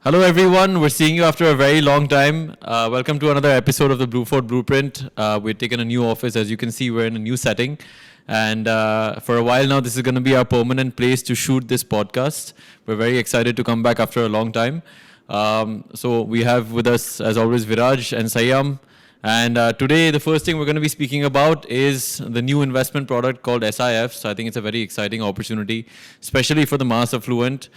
Hello everyone, we're seeing you after a very long time. Welcome to another episode of the BlueFort Blueprint. We've taken a new office. As you can see, we're in a new setting. And for a while now, this is going to be our permanent place to shoot this podcast. We're very excited to come back after a long time. So we have with us, as always, Viraj and Sayam. And today, the first thing we're going to be speaking about is the new investment product called SIFs. I think it's a very exciting opportunity, especially for the mass affluent.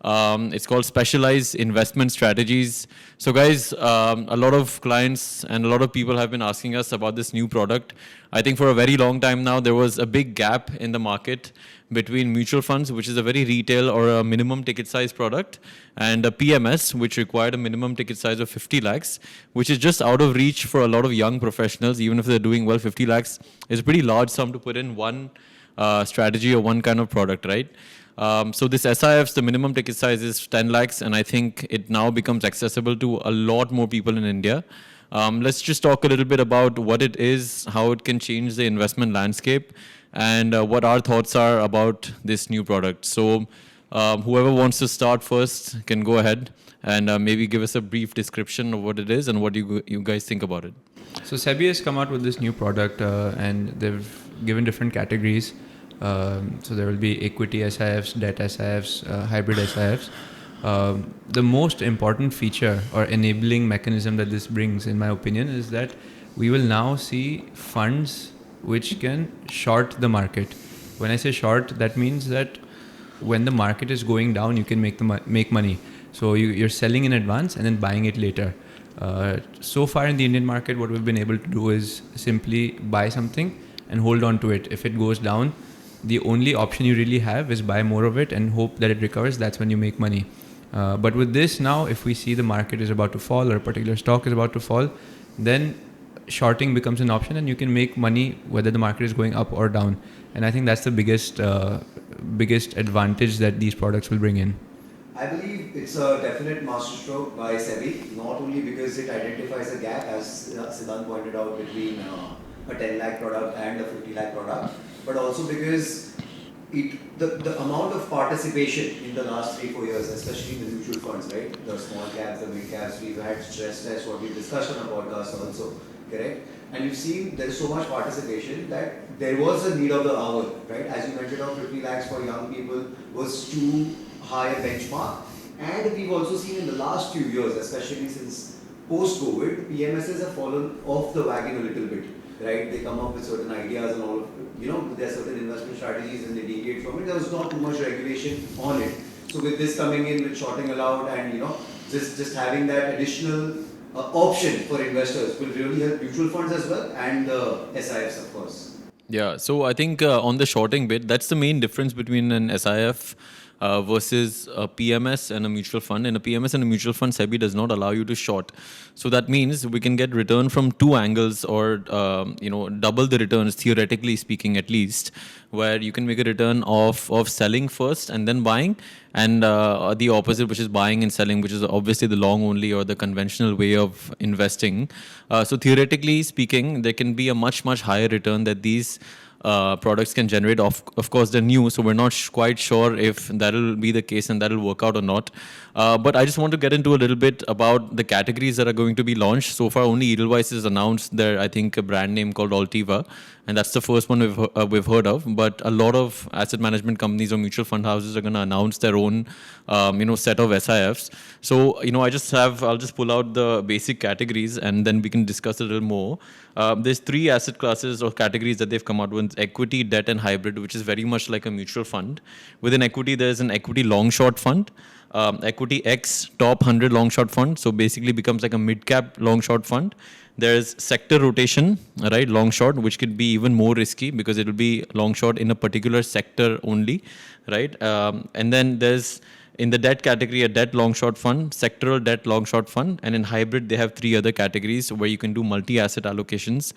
It's called Specialized Investment Strategies. So guys, a lot of clients and a lot of people have been asking us about this new product. I think for a very long time now, there was a big gap in the market between mutual funds, which is a very retail or a minimum ticket size product, and a PMS, which required a minimum ticket size of 50 lakhs, which is just out of reach for a lot of young professionals. Even if they're doing well, 50 lakhs is a pretty large sum to put in one strategy or one kind of product, right? So this SIFs, the minimum ticket size is 10 lakhs, and I think it now becomes accessible to a lot more people in India. Let's just talk a little bit about what it is, how it can change the investment landscape, and what our thoughts are about this new product. So whoever wants to start first can go ahead and maybe give us a brief description of what it is and what you guys think about it. So SEBI has come out with this new product and they've given different categories. So there will be equity SIFs, debt SIFs, hybrid SIFs. The most important feature or enabling mechanism that this brings, in my opinion, is that we will now see funds which can short the market. When I say short, that means that when the market is going down, you can make money. So you're selling in advance and then buying it later. So far in the Indian market, what we've been able to do is simply buy something and hold on to it. If it goes down, the only option you really have is buy more of it and hope that it recovers. That's when you make money. But with this now, if we see the market is about to fall or a particular stock is about to fall, then shorting becomes an option and you can make money whether the market is going up or down. And I think that's the biggest advantage that these products will bring in. I believe it's a definite masterstroke by SEBI, not only because it identifies a gap, as Siddhant pointed out, between a 10 lakh product and a 50 lakh product, but also because the amount of participation in the last 3-4 years, especially in the mutual funds, right? The small caps, the mid caps, we've had stress tests, what we've discussed on our podcast also, correct? And you've seen there's so much participation that there was a need of the hour, right? As you mentioned, 50 lakhs for young people was too high a benchmark. And we've also seen in the last few years, especially since post-COVID, PMSs have fallen off the wagon a little bit, right? They come up with certain ideas and all of, there are certain investment strategies and they deviate from it. There was not too much regulation on it. So with this coming in with shorting allowed and, just having that additional option for investors will really help mutual funds as well and SIFs, of course. Yeah, so I think on the shorting bit, that's the main difference between an SIF versus a PMS and a mutual fund. In a PMS and a mutual fund, SEBI does not allow you to short. So that means we can get return from two angles or, double the returns, theoretically speaking at least, where you can make a return of selling first and then buying, and the opposite, which is buying and selling, which is obviously the long only or the conventional way of investing. So theoretically speaking, there can be a much, much higher return that these products can generate. Of course, they're new, so we're not quite sure if that'll be the case and that'll work out or not. But I just want to get into a little bit about the categories that are going to be launched. So far, only Edelweiss has announced their, I think, a brand name called Altiva, and that's the first one we've heard of. But a lot of asset management companies or mutual fund houses are going to announce their own, set of SIFs. So, I'll just pull out the basic categories and then we can discuss a little more. There's 3 asset classes or categories that they've come out with: equity, debt, and hybrid, which is very much like a mutual fund. Within equity, there's an equity long-short fund, equity X top 100 long-short fund, so basically becomes like a mid-cap long-short fund. There's sector rotation, right, long-short, which could be even more risky because it will be long-short in a particular sector only, right? And then there's, in the debt category, a debt long-short fund, sectoral debt long-short fund, and in hybrid, they have 3 other categories where you can do multi-asset allocations.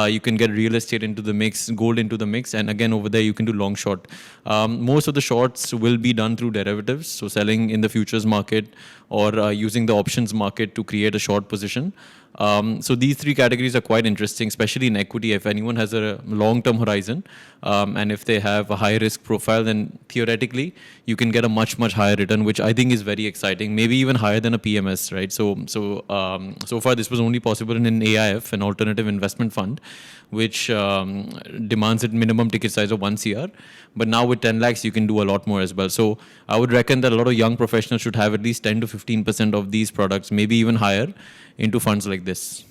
You can get real estate into the mix, gold into the mix, and again, over there, you can do long-short. Most of the shorts will be done through derivatives, so selling in the futures market or using the options market to create a short position. So these three categories are quite interesting, especially in equity. If anyone has a long-term horizon, and if they have a high-risk profile, then theoretically you can get a much higher return, which I think is very exciting. Maybe even higher than a PMS, right? So far this was only possible in an AIF, an alternative investment fund, which demands a minimum ticket size of 1 CR. But now with 10 lakhs, you can do a lot more as well. So I would reckon that a lot of young professionals should have at least 10 to 15% of these products, maybe even higher, into funds like this.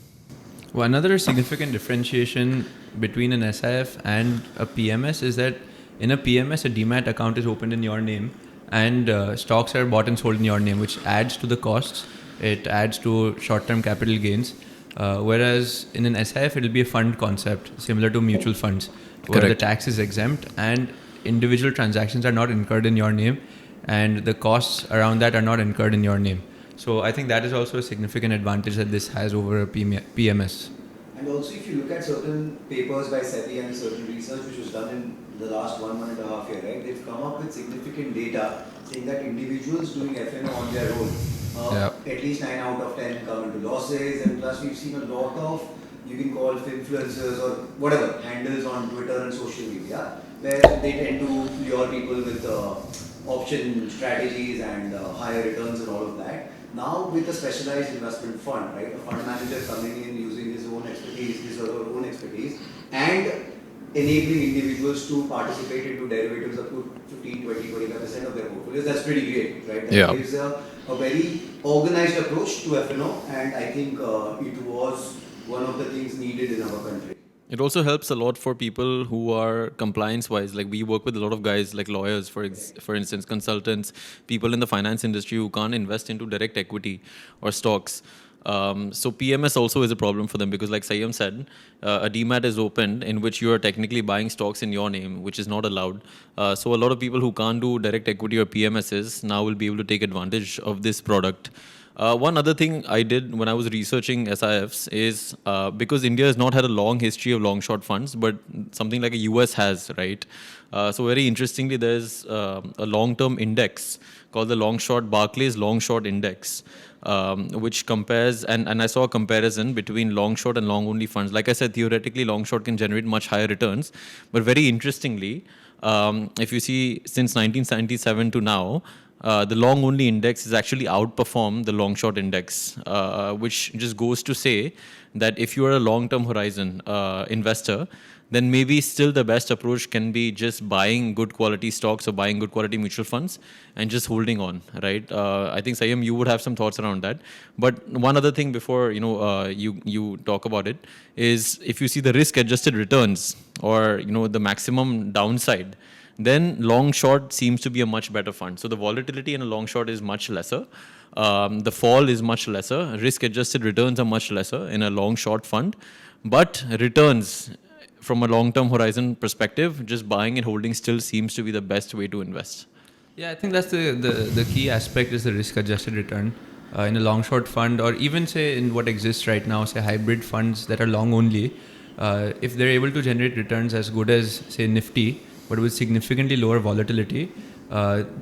Well, another significant differentiation between an SIF and a PMS is that in a PMS, a demat account is opened in your name and stocks are bought and sold in your name, which adds to the costs. It adds to short-term capital gains. Whereas in an SIF, it will be a fund concept, similar to mutual funds, where Correct. the tax is exempt and individual transactions are not incurred in your name and the costs around that are not incurred in your name. So I think that is also a significant advantage that this has over a PMS. And also, if you look at certain papers by SEBI and certain research which was done in the last 1.5 year, right, they've come up with significant data saying that individuals doing FNO on their own, at least 9 out of 10 come into losses, and plus we've seen a lot of, you can call influencers or whatever, handles on Twitter and social media, where they tend to lure people with option strategies and higher returns and all of that. Now with a specialized investment fund, right, a fund manager coming in using his own expertise, his or her own expertise, and enabling individuals to participate into derivatives up to 15, 20, 25% of their portfolios, that's pretty great, right? That gives a very organized approach to FNO, and I think it was one of the things needed in our country. It also helps a lot for people who are compliance-wise. Like we work with a lot of guys, like lawyers, for instance, consultants, people in the finance industry who can't invest into direct equity or stocks. So PMS also is a problem for them because, like Sayyam said, a demat is opened in which you are technically buying stocks in your name, which is not allowed. So a lot of people who can't do direct equity or PMSs now will be able to take advantage of this product. One other thing I did when I was researching SIFs is because India has not had a long history of long short funds, but something like a US has, right? So very interestingly, there's a long-term index called the long short Barclays Long Short Index, which compares, and I saw a comparison between long short and long only funds. Like I said, theoretically, long short can generate much higher returns, but very interestingly, if you see since 1977 to now, the long only index has actually outperformed the long short index, which just goes to say that if you are a long term horizon investor, then maybe still the best approach can be just buying good quality stocks or buying good quality mutual funds and just holding on, right? I think Sayyam, you would have some thoughts around that. But one other thing before you talk about it is if you see the risk adjusted returns or the maximum downside, then long short seems to be a much better fund. So the volatility in a long short is much lesser. The fall is much lesser. Risk adjusted returns are much lesser in a long short fund. But returns from a long term horizon perspective, just buying and holding still seems to be the best way to invest. Yeah, I think that's the key aspect is the risk adjusted return. In a long short fund, or even say in what exists right now, say hybrid funds that are long only, if they're able to generate returns as good as say Nifty, but with significantly lower volatility,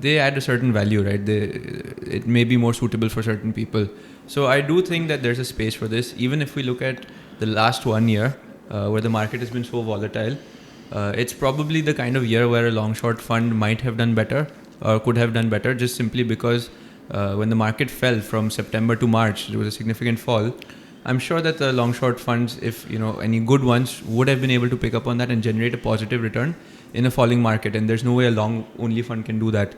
they add a certain value, right? It may be more suitable for certain people. So I do think that there's a space for this. Even if we look at the last 1 year, where the market has been so volatile, it's probably the kind of year where a long short fund might have done better or could have done better, just simply because when the market fell from September to March, there was a significant fall. I'm sure that the long short funds, if any good ones, would have been able to pick up on that and generate a positive return in a falling market, and there's no way a long only fund can do that.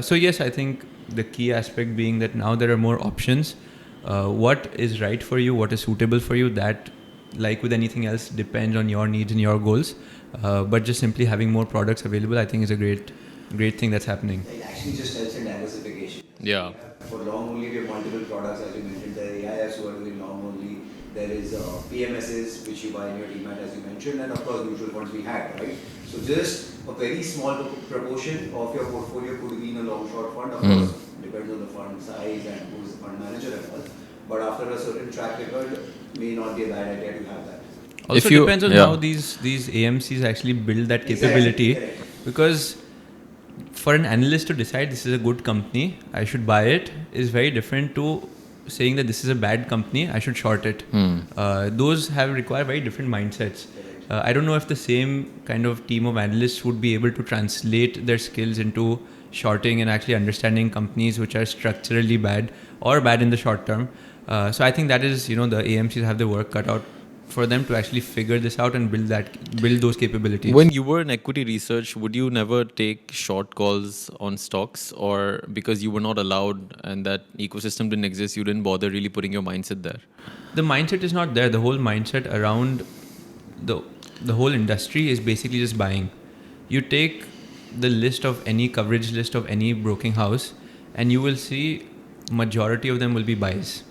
So yes, I think the key aspect being that now there are more options. What is right for you, what is suitable for you, that, like with anything else, depends on your needs and your goals. But just simply having more products available, I think, is a great thing that's happening. It actually just helps in diversification. Yeah. For long only, we have multiple products, as you mentioned. There are AIFs who are doing long only. There is PMSs, which you buy in your demat, as you mentioned, and of course mutual funds we had, right? So just a very small proportion of your portfolio could be in a long short fund. Of course, depends on the fund size and who's the fund manager and all. But after a certain track record, may not be a bad idea to have that. Also depends on how these AMCs actually build that capability, because for an analyst to decide this is a good company, I should buy it, is very different to saying that this is a bad company, I should short it. Those require very different mindsets. I don't know if the same kind of team of analysts would be able to translate their skills into shorting and actually understanding companies which are structurally bad or bad in the short term. So I think that is, the AMCs have the work cut out for them to actually figure this out and build those capabilities. When you were in equity research, would you never take short calls on stocks, or because you were not allowed and that ecosystem didn't exist, you didn't bother really putting your mindset there? The mindset is not there. The whole mindset around the whole industry is basically just buying. You take the list of any coverage list of any broking house, and you will see majority of them will be buys.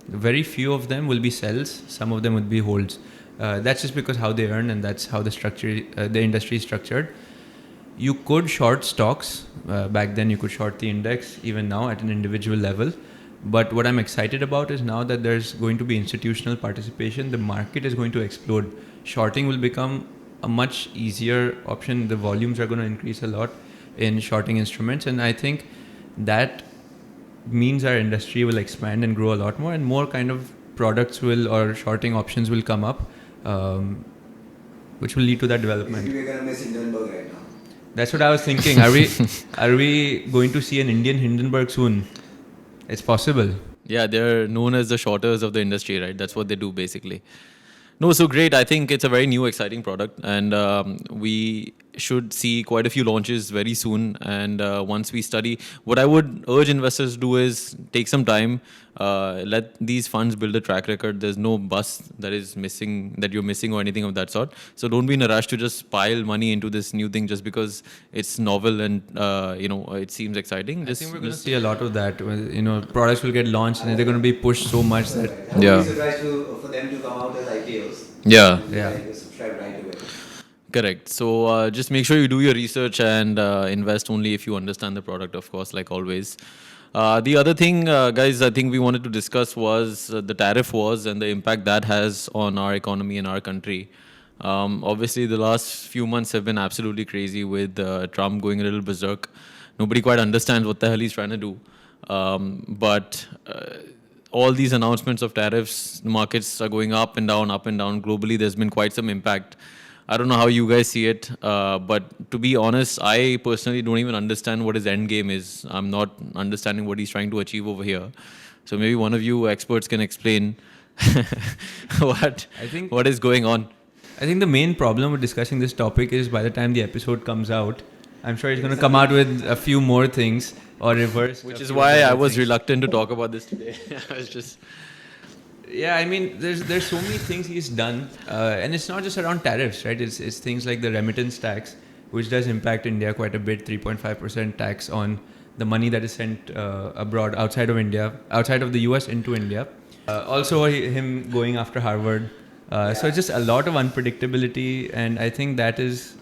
Very few of them will be sells. Some of them would be holds. That's just because how they earn, and that's how the industry is structured. You could short stocks. Back then, you could short the index. Even now, at an individual level. But what I'm excited about is now that there's going to be institutional participation, the market is going to explode. Shorting will become a much easier option. The volumes are going to increase a lot in shorting instruments, and I think that means our industry will expand and grow a lot more, and more kind of products or shorting options will come up, which will lead to that development. We're gonna miss Hindenburg right now. That's what I was thinking. Are we going to see an Indian Hindenburg soon? It's possible. Yeah, they're known as the shorters of the industry, right? That's what they do basically. No, so great. I think it's a very new, exciting product, and we should see quite a few launches very soon. And once we study, what I would urge investors to do is take some time, let these funds build a track record. There's no bus that you're missing or anything of that sort. So don't be in a rush to just pile money into this new thing just because it's novel and it seems exciting. I think we're going to see a lot of that. Products will get launched and they're going to be pushed so much that I would be surprised for them to come out as IPOs. Yeah. Subscribe right away. Correct. So just make sure you do your research and invest only if you understand the product, of course, like always. The other thing, guys, I think we wanted to discuss was the tariff wars and the impact that has on our economy and our country. Obviously, the last few months have been absolutely crazy with Trump going a little berserk. Nobody quite understands what the hell he's trying to do. But all these announcements of tariffs, the markets are going up and down, globally. There's been quite some impact. I don't know how you guys see it, but to be honest, I personally don't even understand what his end game is. I'm not understanding what he's trying to achieve over here. So maybe one of you experts can explain what is going on. I think the main problem with discussing this topic is by the time the episode comes out, I'm sure he's going to come out with a few more things or reverse. Which is why I was reluctant to talk about this today. I was just... Yeah, I mean, there's so many things he's done, and it's not just around tariffs, right? It's things like the remittance tax, which does impact India quite a bit. 3.5% tax on the money that is sent abroad, outside of India, outside of the US into India. Also, him going after Harvard. So it's just a lot of unpredictability, and I think that is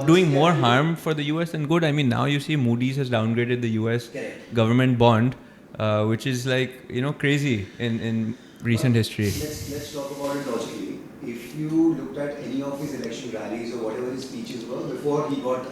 doing more harm for the US than good. I mean, now you see Moody's has downgraded the US government bond, which is crazy in recent history. Let's talk about it logically. If you looked at any of his election rallies or whatever his speeches were before he got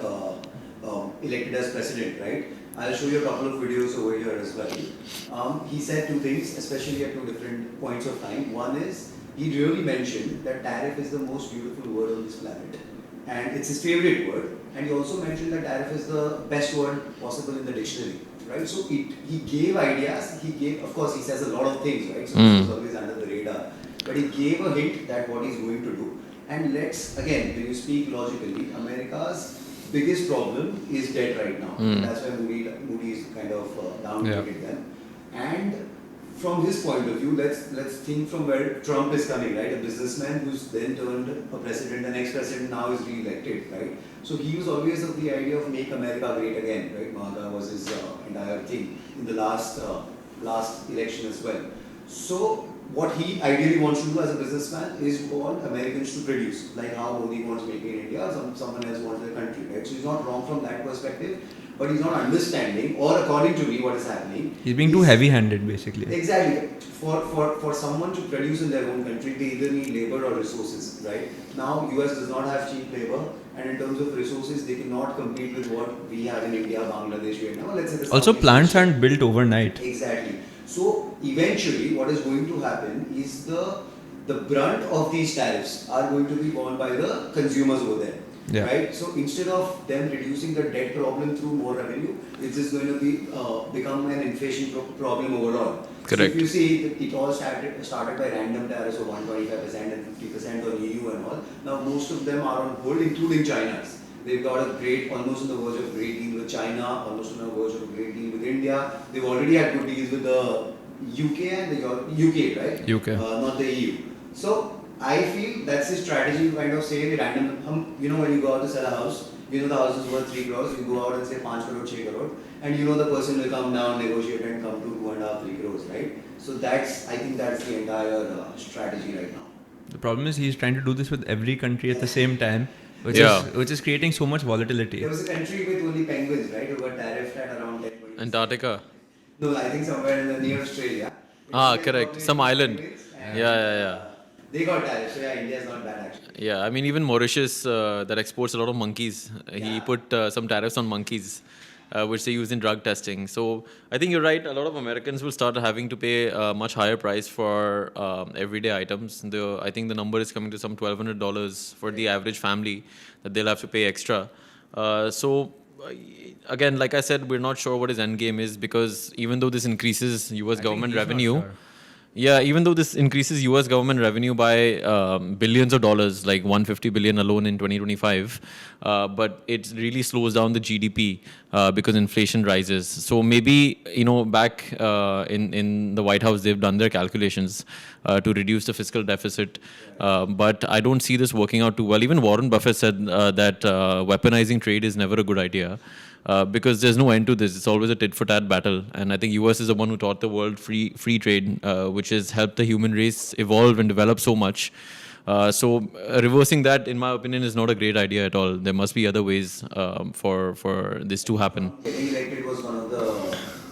elected as president, right? I'll show you a couple of videos over here as well. He said two things, especially at two different points of time. One is he really mentioned that tariff is the most beautiful word on this planet, and it's his favorite word. And he also mentioned that tariff is the best word possible in the dictionary. Right, so he gave ideas. Of course, he says a lot of things, right? So this was always under the radar. But he gave a hint that what he's going to do. And when you speak logically, America's biggest problem is debt right now. That's why Moody's kind of downgraded them. And from his point of view, let's think from where Trump is coming, right? A businessman who's then turned a president, the next president now is re-elected, right? So he was always of the idea of make America great again, right? MAGA was his entire thing in the last election as well. So what he ideally wants to do as a businessman is want Americans to produce, like how Modi wants Make in India, or someone else wants their country, right? So he's not wrong from that perspective, but he's not understanding, or according to me, what is happening. He's being too heavy-handed, basically. Exactly. For someone to produce in their own country, they either need labor or resources, right? Now, US does not have cheap labor, and in terms of resources, they cannot compete with what we have in India, Bangladesh, Vietnam. Let's say also, plants aren't built overnight. Exactly. So eventually, what is going to happen is the brunt of these tariffs are going to be borne by the consumers over there. Yeah. Right? So instead of them reducing the debt problem through more revenue, it's just going to be become an inflation problem overall. Correct. So if you see, it all started by random tariffs of 125% and 50% on EU and all. Now most of them are on hold, including China's. They've got almost on the verge of a great deal with China, almost on the verge of a great deal with India. They've already had good deals with the UK and the UK, right? UK. Not the EU. So I feel that's the strategy to kind of say the random, when you go out to sell a house, the house is worth 3 crores, you go out and say 5 crore, 6 crore, and the person will come down, negotiate and come to 2.5, 3 crores, right? So I think that's the entire strategy right now. The problem is he's trying to do this with every country at the same time, which is creating so much volatility. There was a country with only penguins, right, who got tariffed at around 10%. Antarctica. No, I think somewhere in the near Australia. Correct. Some island. Yeah. They got tariffs, so yeah, India is not bad actually. Yeah, I mean, even Mauritius that exports a lot of monkeys, he Yeah. put some tariffs on monkeys, which they use in drug testing. So I think you're right. A lot of Americans will start having to pay a much higher price for everyday items. I think the number is coming to some $1,200 for the average family that they'll have to pay extra. Again, like I said, we're not sure what his end game is, because even though this increases US government revenue, yeah, even though this increases US government revenue by billions of dollars, like 150 billion alone in 2025, but it really slows down the GDP because inflation rises. So maybe, back in the White House, they've done their calculations to reduce the fiscal deficit. But I don't see this working out too well. Even Warren Buffett said that weaponizing trade is never a good idea. Because there's no end to this. It's always a tit-for-tat battle. And I think US is the one who taught the world free trade, which has helped the human race evolve and develop so much. So reversing that, in my opinion, is not a great idea at all. There must be other ways for this to happen. Getting elected was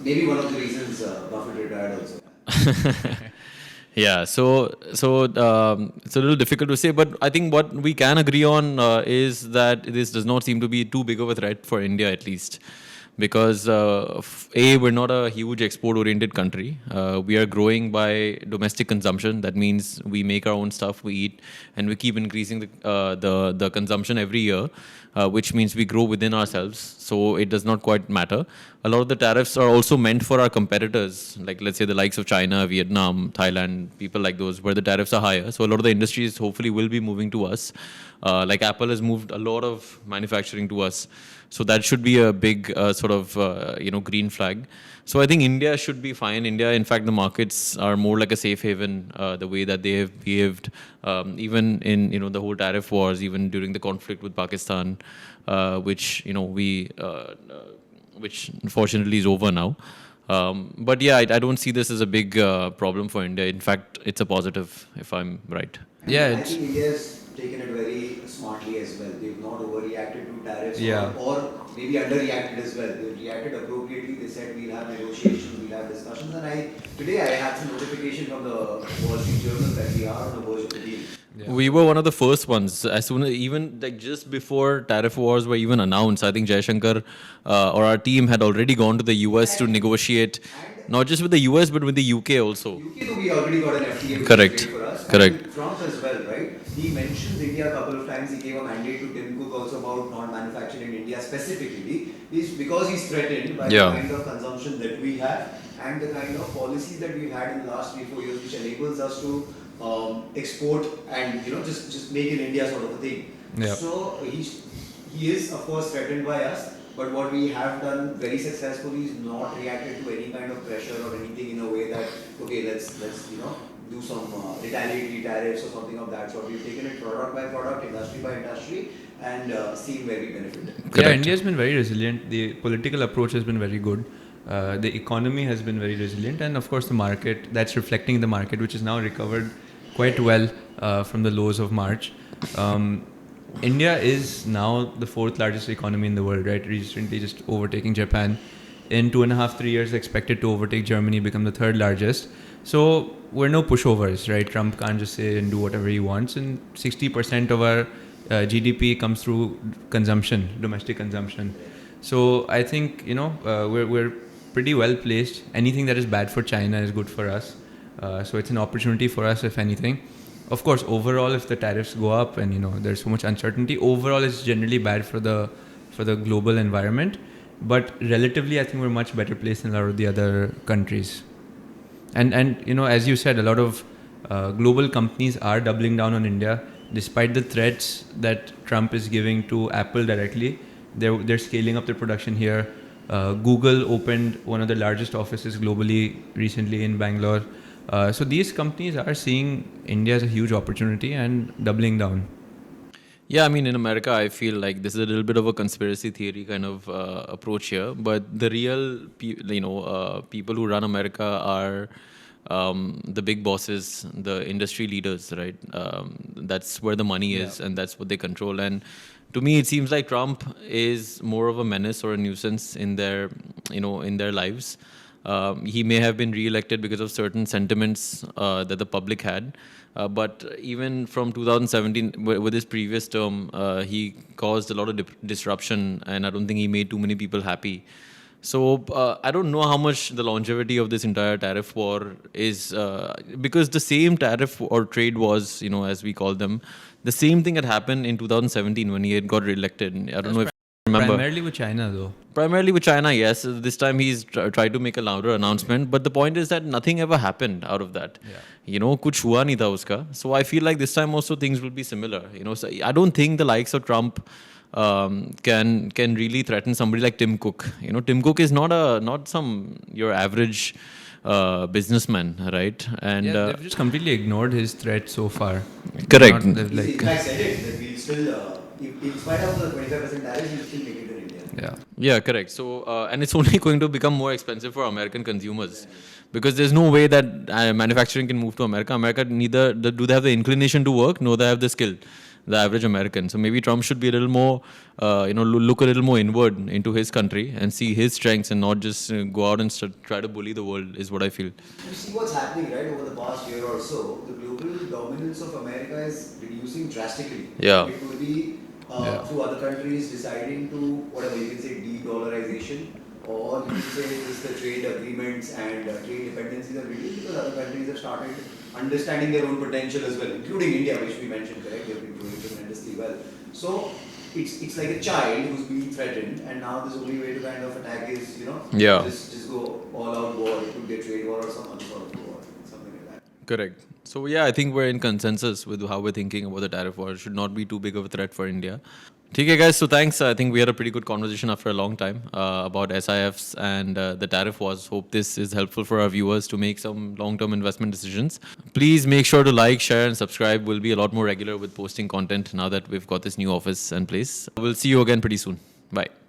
maybe one of the reasons Buffett retired also. Yeah, so it's a little difficult to say, but I think what we can agree on is that this does not seem to be too big of a threat for India, at least, because we're not a huge export-oriented country. We are growing by domestic consumption. That means we make our own stuff, we eat, and we keep increasing the consumption every year, which means we grow within ourselves. So it does not quite matter. A lot of the tariffs are also meant for our competitors, like let's say the likes of China, Vietnam, Thailand, people like those, where the tariffs are higher. So a lot of the industries hopefully will be moving to us. Like Apple has moved a lot of manufacturing to us. So that should be a big green flag. So I think India should be fine. India, in fact, the markets are more like a safe haven, the way that they have behaved, even in the whole tariff wars, even during the conflict with Pakistan, which unfortunately is over now. But yeah, I don't see this as a big problem for India. In fact, it's a positive, if I'm right. Yeah, I think India has taken it very smartly as well. They've not overreacted to tariffs or maybe underreacted as well. They've reacted appropriately. They said we'll have negotiations, we'll have discussions. And today I had some notification from the Wall Street Journal that we are on the verge of a deal. Yeah. We were one of the first ones. As soon as even like just before tariff wars were even announced, I think Jaishankar or our team had already gone to the US to negotiate, not just with the US but with the UK also. UK, we already got an FTA Correct. for us. Correct. And Trump as well, right? He mentions India a couple of times. He gave a mandate to Tim Cook also about not manufacturing in India specifically. Because he's threatened by the kind of consumption that we have and the kind of policies that we've had in the last 3-4 years, which enables us to export and just make in India sort of a thing. Yeah. So he is of course threatened by us, but what we have done very successfully is not reacted to any kind of pressure or anything in a way that let's do some retaliatory tariffs or something of that sort. We've taken it product by product, industry by industry, and seen where we benefit. Yeah, India's been very resilient. The political approach has been very good. The economy has been very resilient, and of course the market, that's reflecting the market, which is now recovered quite well from the lows of March. India is now the 4th largest economy in the world, right? Recently just overtaking Japan. In 2.5-3 years, expected to overtake Germany, become the 3rd largest. So we're no pushovers, right? Trump can't just say and do whatever he wants. And 60% of our GDP comes through consumption, domestic consumption. So I think we're pretty well placed. Anything that is bad for China is good for us. So it's an opportunity for us, if anything. Of course, overall, if the tariffs go up and there's so much uncertainty, overall it's generally bad for the global environment. But relatively, I think we're much better placed than a lot of the other countries. And as you said, a lot of global companies are doubling down on India, despite the threats that Trump is giving to Apple directly. They're scaling up their production here. Google opened one of the largest offices globally recently in Bangalore. So these companies are seeing India as a huge opportunity and doubling down. Yeah, I mean, in America, I feel like this is a little bit of a conspiracy theory kind of approach here. But the real, people who run America are the big bosses, the industry leaders, right? That's where the money is, and that's what they control. And to me, it seems like Trump is more of a menace or a nuisance in their, in their lives. He may have been re-elected because of certain sentiments that the public had. But even from 2017, with his previous term, he caused a lot of disruption, and I don't think he made too many people happy. So I don't know how much the longevity of this entire tariff war is, because the same tariff or trade wars, as we call them, the same thing had happened in 2017 when he had got re-elected. I don't know if you remember. Primarily with China, though. Primarily with China, yes. This time he's tried to make a louder announcement, but the point is that nothing ever happened out of that. Kuch hua nahi tha uska. So I feel like this time also things will be similar. So I don't think the likes of Trump can really threaten somebody like Tim Cook. Tim Cook is not some your average businessman, right? And they've just completely ignored his threat so far. Correct. He's in fact said it, that we'll still, in spite of the 25% tariff, we'll still make it in India. Yeah, correct. So, and it's only going to become more expensive for American consumers, because there's no way that manufacturing can move to America. America neither do they have the inclination to work, nor they have the skill. The average American. So maybe Trump should be a little more, look a little more inward into his country and see his strengths, and not just go out and try to bully the world, is what I feel. You see what's happening, right, over the past year or so. The global dominance of America is reducing drastically. Yeah. It will be through other countries deciding to, whatever you can say, de-dollarization, or you can say just the trade agreements and trade dependencies are reduced because other countries have started understanding their own potential as well, including India, which we mentioned, correct? They've been doing tremendously well. So it's like a child who's being threatened, and now the only way to kind of attack is, just go all out war. It could be a trade war or some other sort of war, something like that. Correct. So yeah, I think we're in consensus with how we're thinking about the tariff war. It should not be too big of a threat for India. Okay, guys. So thanks. I think we had a pretty good conversation after a long time about SIFs and the tariff wars. Hope this is helpful for our viewers to make some long-term investment decisions. Please make sure to like, share, and subscribe. We'll be a lot more regular with posting content now that we've got this new office in place. We'll see you again pretty soon. Bye.